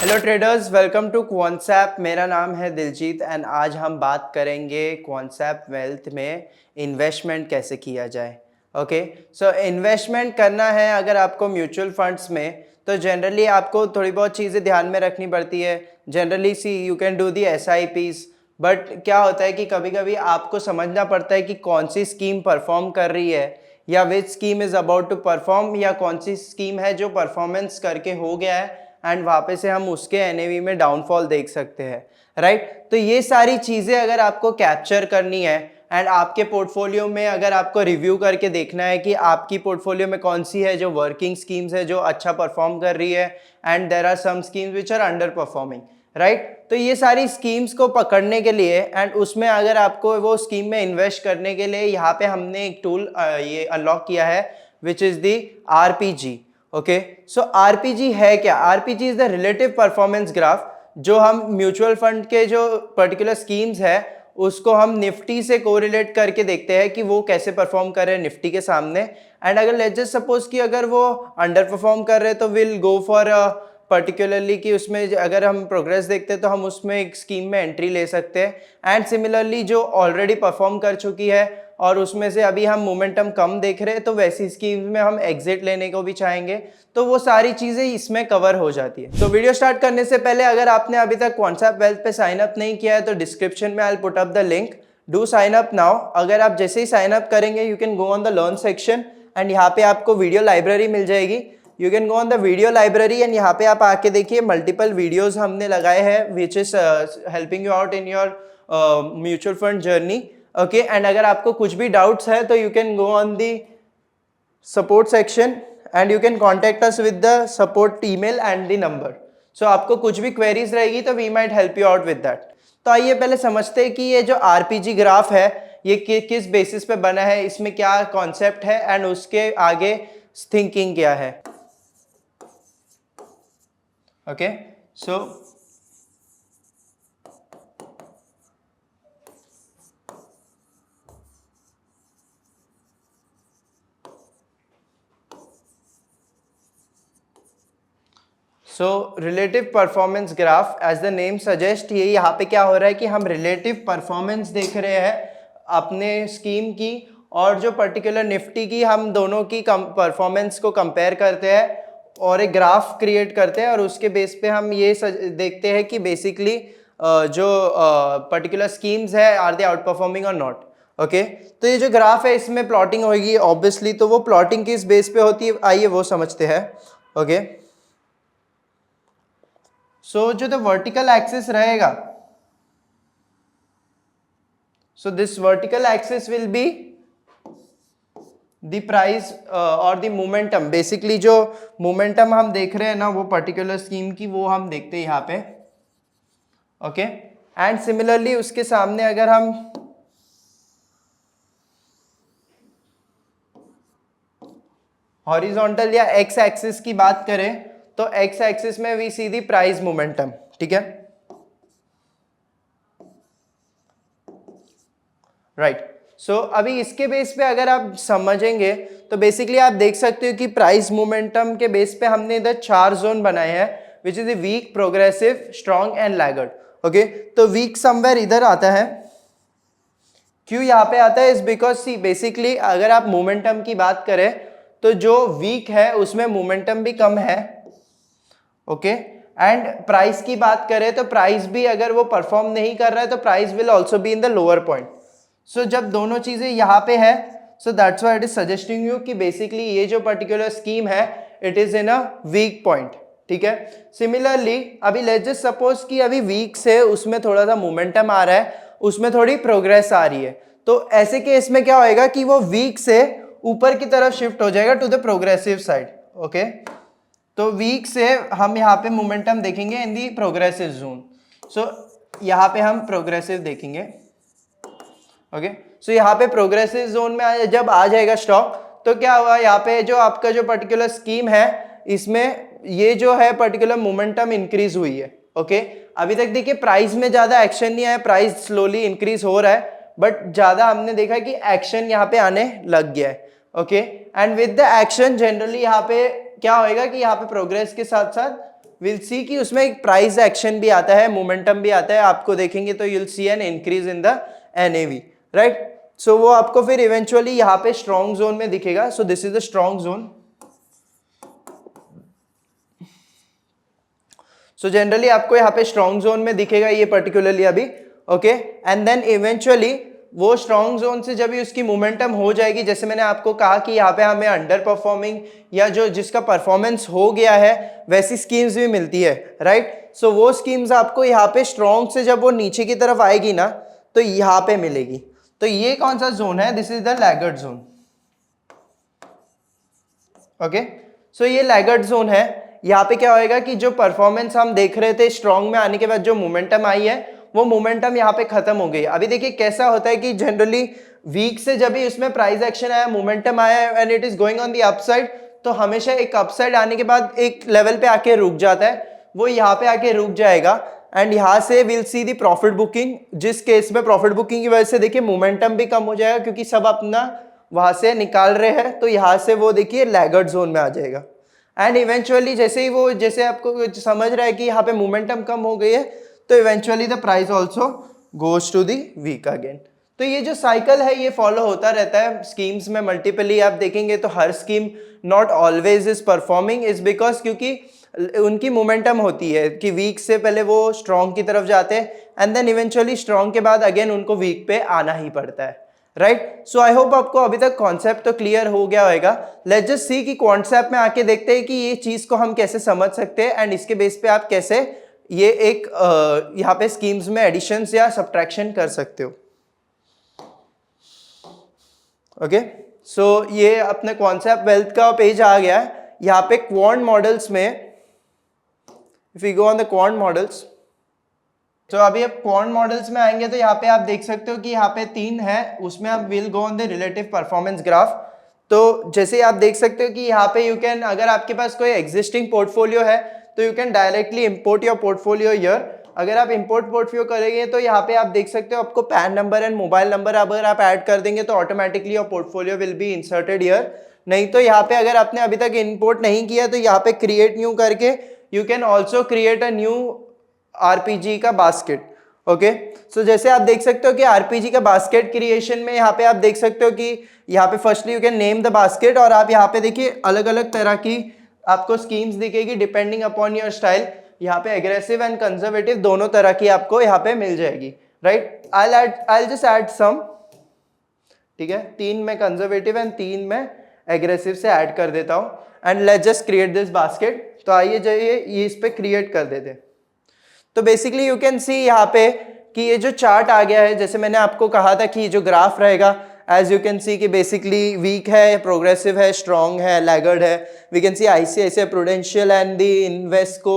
Hello traders, welcome to क्वांसैप। मेरा नाम है दिलजीत एंड आज हम बात करेंगे क्वांसैप वेल्थ में इन्वेस्टमेंट कैसे किया जाए। ओके, सो इन्वेस्टमेंट करना है अगर आपको म्यूचुअल फंड्स में, तो जनरली आपको थोड़ी बहुत चीज़ें ध्यान में रखनी पड़ती है। Generally see you can do the SIPs, but क्या होता है कि कभी कभी आपको समझना पड़ता है कि कौन सी स्कीम परफॉर्म कर रही है या which scheme is about to perform, या कौन सी स्कीम है जो परफॉर्मेंस करके हो गया है एंड वापस से हम उसके NAV में डाउनफॉल देख सकते हैं, राइट। तो ये सारी चीज़ें अगर आपको कैप्चर करनी है एंड आपके पोर्टफोलियो में अगर आपको रिव्यू करके देखना है कि आपकी पोर्टफोलियो में कौन सी है जो वर्किंग स्कीम्स है जो अच्छा परफॉर्म कर रही है and there are some schemes which are underperforming, right. तो ये सारी स्कीम्स को पकड़ने के लिए एंड उसमें अगर आपको वो स्कीम में इन्वेस्ट करने के लिए यहाँ पे हमने एक टूल ये अनलॉक किया है which is the RPG। Okay, so RPG है क्या? RPG is the relative performance graph. जो हम म्यूचुअल फंड के जो पर्टिकुलर स्कीम्स है उसको हम निफ्टी से कोरिलेट करके देखते हैं कि वो कैसे परफॉर्म कर रहे हैं निफ्टी के सामने। एंड अगर लेट्स जस्ट सपोज कि अगर वो अंडर परफॉर्म कर रहे हैं तो विल गो फॉर पर्टिकुलरली कि उसमें अगर हम प्रोग्रेस देखते हैं तो हम उसमें एक स्कीम में एंट्री ले सकते हैं। एंड सिमिलरली जो ऑलरेडी परफॉर्म कर चुकी है और उसमें से अभी हम मोमेंटम कम देख रहे हैं तो वैसी स्कीम्स में हम एग्जिट लेने को भी चाहेंगे, तो वो सारी चीजें इसमें कवर हो जाती है। तो वीडियो स्टार्ट करने से पहले अगर आपने अभी तक क्वांसैप वेल्थ पे साइन अप नहीं किया है तो डिस्क्रिप्शन में I will put up the link, do sign up now. अगर आप जैसे ही साइन अप करेंगे you can go on the learn section and यहाँ पे आपको वीडियो लाइब्रेरी मिल जाएगी। You can go on the video library and यहाँ पे आप आके देखिए मल्टीपल वीडियोज हमने लगाए हैं which is helping you out in your mutual fund journey. Okay, and अगर आपको कुछ भी डाउट्स है तो you can go on the support section and you can contact us with the support email and the number. So आपको कुछ भी queries रहेगी तो we might help you out with that. तो आइए पहले समझते हैं कि ये जो आरपीजी ग्राफ है ये किस बेसिस पे बना है, इसमें क्या कॉन्सेप्ट है एंड उसके आगे थिंकिंग क्या है। Okay, so relative performance graph as the name suggest, ये यहाँ पे क्या हो रहा है कि हम रिलेटिव परफॉर्मेंस देख रहे हैं अपने स्कीम की और जो पर्टिकुलर निफ्टी की, हम दोनों की परफॉर्मेंस को कंपेयर करते हैं और एक ग्राफ क्रिएट करते हैं और उसके बेस पे हम ये देखते हैं कि बेसिकली जो पर्टिकुलर स्कीम्स है आर दे आउट परफॉर्मिंग और नॉट। ओके, तो ये जो ग्राफ है इसमें प्लॉटिंग होगी ऑब्वियसली, तो वो प्लॉटिंग किस बेस पे होती है आइए वो समझते हैं। ओके, सो जो द वर्टिकल एक्सिस रहेगा, so this vertical axis will be the price और द मोमेंटम। बेसिकली जो मोमेंटम हम देख रहे हैं ना वो पर्टिकुलर स्कीम की, वो हम देखते हैं यहाँ पे। ओके, एंड सिमिलरली उसके सामने अगर हम हॉरिजॉन्टल या एक्स एक्सिस की बात करें तो एक्स एक्सिस में we see the price momentum. ठीक है, राइट। सो अभी इसके बेस पे अगर आप समझेंगे तो बेसिकली आप देख सकते हो कि प्राइस मोमेंटम के बेस पे हमने इधर 4 जोन बनाए हैं which is weak, progressive, strong and laggard. Okay, तो वीक समवेयर इधर आता है। क्यों यहाँ पे आता है? इज बिकॉज सी बेसिकली अगर आप मोमेंटम की बात करें तो जो वीक है उसमें मोमेंटम भी कम है। ओके, एंड प्राइस की बात करें तो प्राइस भी अगर वो परफॉर्म नहीं कर रहा है तो price will also be in the lower point. So जब दोनों चीजें यहाँ पे है so that's why it is suggesting you कि बेसिकली ये जो पर्टिकुलर स्कीम है it is in a weak point. ठीक है, सिमिलरली अभी लेट्स जस्ट सपोज कि अभी वीक से उसमें थोड़ा सा मोमेंटम आ रहा है, उसमें थोड़ी प्रोग्रेस आ रही है, तो ऐसे केस में क्या होएगा कि वो वीक से ऊपर की तरफ शिफ्ट हो जाएगा to the progressive side. Okay, तो वीक से हम यहाँ पे मोमेंटम देखेंगे इन दी प्रोग्रेसिव जोन। सो यहाँ पे हम प्रोग्रेसिव देखेंगे। ओके, सो यहाँ पे प्रोग्रेसिव जोन में जब आ जाएगा स्टॉक तो क्या हुआ, यहाँ पे जो आपका जो पर्टिकुलर स्कीम है इसमें ये जो है पर्टिकुलर मोमेंटम इंक्रीज हुई है। ओके, अभी तक देखिए प्राइस में ज्यादा एक्शन नहीं आया, प्राइस स्लोली इंक्रीज हो रहा है, बट ज्यादा हमने देखा कि एक्शन यहाँ पे आने लग गया है। Okay, and with the action generally यहाँ पे क्या होएगा कि यहाँ पे प्रोग्रेस के साथ साथ विल सी कि उसमें एक प्राइस एक्शन भी आता है, मोमेंटम भी आता है, आपको देखेंगे तो you'll see an increase in the NAV, right. So वो आपको फिर इवेंचुअली यहाँ पे स्ट्रॉन्ग जोन में दिखेगा। So this is the strong zone. So generally आपको यहाँ पे स्ट्रॉन्ग जोन में दिखेगा ये पर्टिकुलरली अभी, ओके। एंड देन इवेंचुअली वो स्ट्रॉन्ग जोन से जब भी उसकी मोमेंटम हो जाएगी, जैसे मैंने आपको कहा कि यहाँ पे हमें अंडर परफॉर्मिंग या जो जिसका परफॉर्मेंस हो गया है वैसी स्कीम्स भी मिलती है, राइट। सो वो स्कीम्स आपको यहाँ पे स्ट्रॉन्ग से जब वो नीचे की तरफ आएगी ना तो यहाँ पे मिलेगी। तो ये कौन सा जोन है? This is the laggard zone, okay. So ये लैगर्ड जोन है। यहाँ पे क्या होएगा कि जो परफॉर्मेंस हम देख रहे थे स्ट्रॉन्ग में आने के बाद जो मोमेंटम आई है वो मोमेंटम यहाँ पे खत्म हो गई। अभी देखिए कैसा होता है कि जनरली वीक से जब भी उसमें प्राइस एक्शन आया, मोमेंटम आया and it is going on the upside, तो हमेशा एक अपसाइड आने के बाद एक लेवल पे आके रुक जाता है, वो यहाँ पे आके रुक जाएगा एंड यहाँ से will see the profit booking. जिस केस में प्रॉफिट बुकिंग की वजह से देखिए मोमेंटम भी कम हो जाएगा क्योंकि सब अपना वहां से निकाल रहे हैं, तो यहाँ से वो देखिए लैगर्ड जोन में आ जाएगा। एंड इवेंचुअली जैसे ही वो, जैसे आपको समझ रहा है कि यहाँ पे मोमेंटम कम हो गई है, तो eventually the price also goes to the weak again. तो ये जो साइकिल है ये फॉलो होता रहता है स्कीम्स में मल्टीपली। आप देखेंगे तो हर scheme not always is performing, is because क्योंकि उनकी मोमेंटम होती है कि वीक से पहले वो स्ट्रॉन्ग की तरफ जाते हैं एंड देन इवेंचुअली स्ट्रॉन्ग के बाद अगेन उनको वीक पे आना ही पड़ता है, राइट। सो आई होप आपको अभी तक कॉन्सेप्ट तो क्लियर हो गया होगा। लेट्स जस्ट सी कि कॉन्सेप्ट में आके देखते हैं कि ये चीज को हम कैसे समझ सकते हैं एंड इसके बेस पे आप कैसे ये एक यहाँ पे स्कीम्स में एडिशंस या सब्ट्रैक्शन कर सकते हो, ओके। सो ये अपने कॉन्सेप्ट वेल्थ का पेज आ गया है। यहाँ पे क्वांट मॉडल्स में if you go on the quant models, तो अभी आप क्वांट मॉडल्स में आएंगे तो यहाँ पे आप देख सकते हो कि यहाँ पे 3 है, उसमें आप will go on the relative performance graph. तो जैसे आप देख सकते हो कि यहाँ पे यू कैन, अगर आपके पास कोई एग्जिस्टिंग पोर्टफोलियो है तो you can directly import your portfolio here. अगर आप इंपोर्ट पोर्टफोलियो करेंगे तो यहाँ पे आप देख सकते हो आपको pan number and mobile number अगर आप ऐड कर देंगे तो automatically your portfolio will be inserted here. नहीं तो यहाँ पे अगर आपने अभी तक इंपोर्ट नहीं किया तो यहाँ पे क्रिएट न्यू करके you can also create a new RPG का बास्केट, ओके। सो जैसे आप देख सकते हो कि आरपीजी का बास्केट क्रिएशन में यहाँ पे आप देख सकते हो कि यहाँ पे firstly you can name the basket, और आप यहाँ पे देखिए अलग अलग तरह की आपको स्कीम्स दिखेगी डिपेंडिंग अपॉन योर स्टाइल। यहाँ पे एग्रेसिव एंड कंजर्वेटिव दोनों तरह की आपको यहाँ पे मिल जाएगी, right. I just add some, ठीक है, 3 में कंजर्वेटिव एंड 3 में एग्रेसिव से ऐड कर देता हूँ and let's just create this basket. तो आइए जाइए ये इस पे क्रिएट कर देते। तो बेसिकली यू कैन सी यहाँ पे कि ये जो चार्ट आ गया है, जैसे मैंने आपको कहा था कि ये जो ग्राफ रहेगा, एज यू कैन सी कि बेसिकली वीक है, प्रोग्रेसिव है, स्ट्रॉन्ग है, लैगर्ड है। We can see ICICI prudential and the Invesco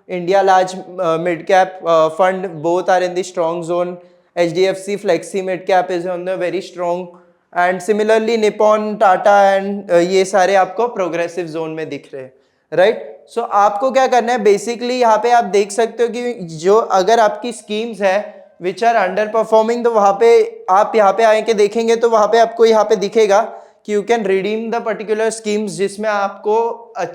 India large mid cap fund both are in the strong zone. HDFC flexi mid cap is on the very strong and similarly Nippon, Tata and ये सारे आपको progressive zone में दिख रहे हैं, right. सो आपको क्या करना है बेसिकली, यहाँ पे आप देख सकते हो कि जो अगर आपकी स्कीम्स है विच आर अंडर परफॉर्मिंग, तो वहाँ पे आप यहाँ पे आके देखेंगे तो वहाँ पे आपको यहाँ पे दिखेगा कि you can redeem the particular schemes जिसमें आपको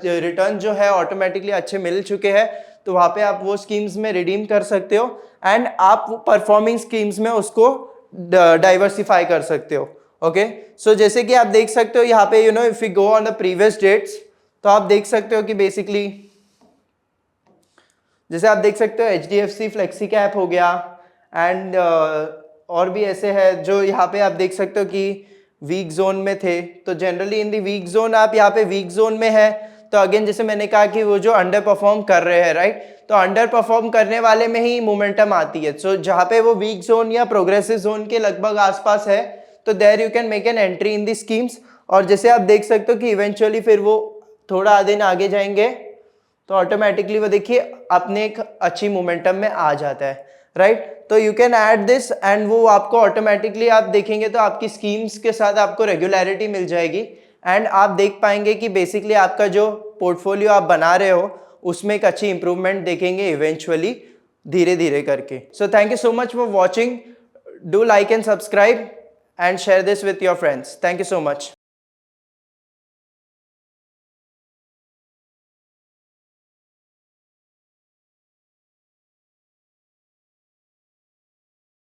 रिटर्न जो है ऑटोमेटिकली अच्छे मिल चुके हैं, तो वहाँ पे आप वो स्कीम्स में रिडीम कर सकते हो एंड आप परफॉर्मिंग स्कीम्स में उसको डाइवर्सिफाई कर सकते हो, ओके। सो जैसे कि आप देख सकते हो यहाँ पे if you go on the previous dates, तो आप देख सकते हो कि बेसिकली जैसे आप देख सकते हो HDFC फ्लेक्सी कैप हो गया एंड और भी ऐसे है जो यहाँ पे आप देख सकते हो कि वीक जोन में थे। तो generally in the week zone, आप यहाँ पे वीक जोन में है तो अगेन जैसे मैंने कहा कि वो जो अंडर परफॉर्म कर रहे हैं, राइट, तो अंडर परफॉर्म करने वाले में ही मोमेंटम आती है। सो जहाँ पे वो वीक जोन या प्रोग्रेसिव जोन के लगभग आसपास है तो there you can make an entry in the schemes. और जैसे आप देख सकते हो कि इवेंचुअली फिर वो थोड़ा दिन आगे जाएंगे तो ऑटोमेटिकली वो देखिए अपने एक अच्छी मोमेंटम में आ जाता है, राइट। तो you can add this and वो आपको ऑटोमेटिकली आप देखेंगे तो आपकी स्कीम्स के साथ आपको रेगुलरिटी मिल जाएगी एंड आप देख पाएंगे कि बेसिकली आपका जो पोर्टफोलियो आप बना रहे हो उसमें एक अच्छी इंप्रूवमेंट देखेंगे इवेंचुअली धीरे धीरे करके। So thank you so much for watching. Do like and subscribe and share this with your friends. Thank you so much.